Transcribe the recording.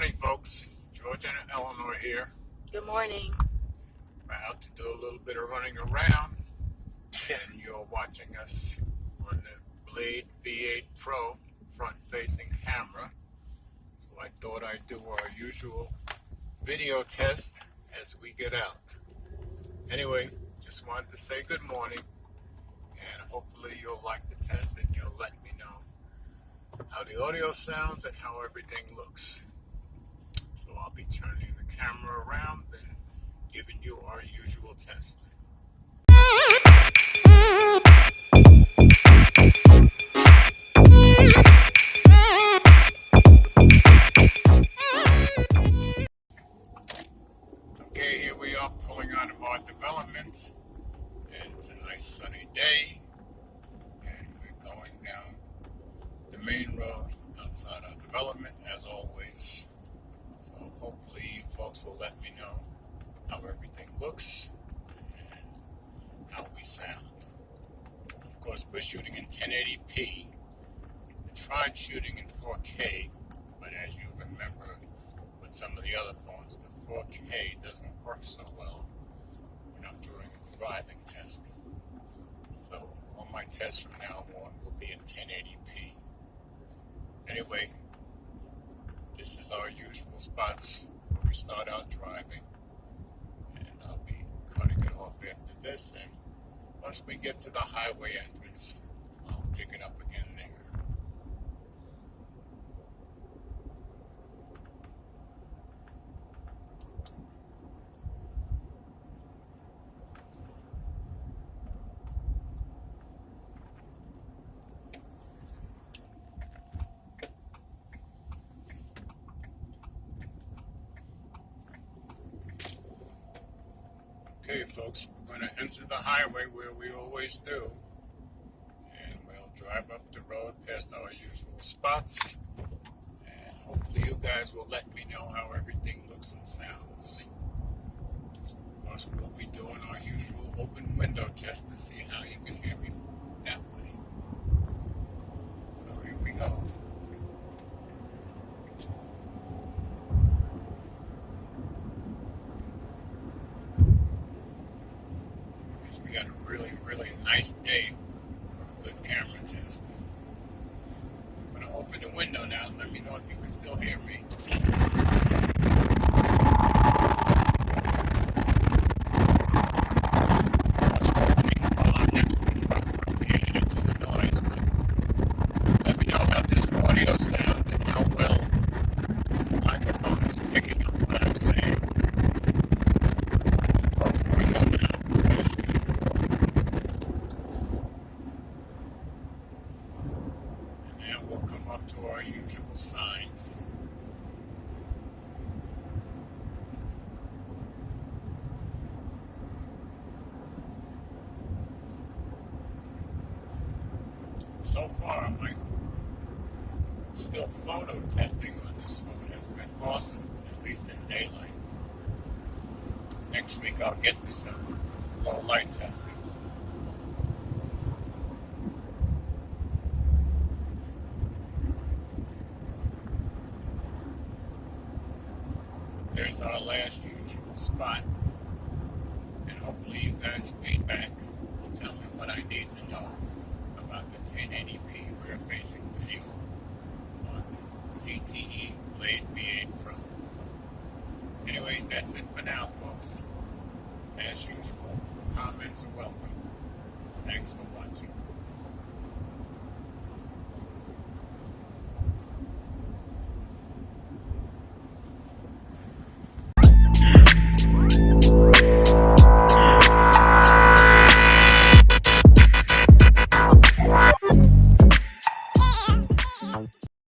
morning, folks. Georgia and Eleanor here. Good morning. We're out to do a little bit of running around, and you're watching us on the Blade V8 Pro front-facing camera. So I thought I'd do our usual video test as we get out. Anyway, just wanted to say good morning, and hopefully you'll like the test and you'll let me know how the audio sounds and how everything looks. So I'll be turning the camera around and giving you our usual test. Okay, here we are pulling out of our development, and it's a nice sunny day, and we're going down the main road outside our development as always. So hopefully you folks will let me know how everything looks and how we sound. Of course, we're shooting in 1080p. I tried shooting in 4K, but as you remember with some of the other phones, the 4K doesn't work so well, during a driving test. So all my tests from now on will be in 1080p. Anyway, this is our usual spots where we start out driving, and I'll be cutting it off after this, and once we get to the highway entrance, I'll pick it up again there. Okay, folks, we're going to enter the highway where we always do, and we'll drive up the road past our usual spots, and hopefully you guys will let me know how everything looks and sounds. Of course, we'll be doing our usual open window test to see how you can hear me that way. So here we go. We got a really, really nice day for a good camera test. I'm going to open the window now and let me know if you can still hear me. Let me know how this audio sounds and how well the microphone is picking up what I'm saying. We'll come up to our usual signs. So far, my still photo testing on this phone has been awesome, at least in daylight. Next week I'll get to some low light testing. There's our last usual spot, and hopefully you guys' feedback will tell me what I need to know about the 1080p rear-facing video on the ZTE Blade V8 Pro. Anyway, that's it for now, folks. As usual, comments are welcome. Thanks for watching.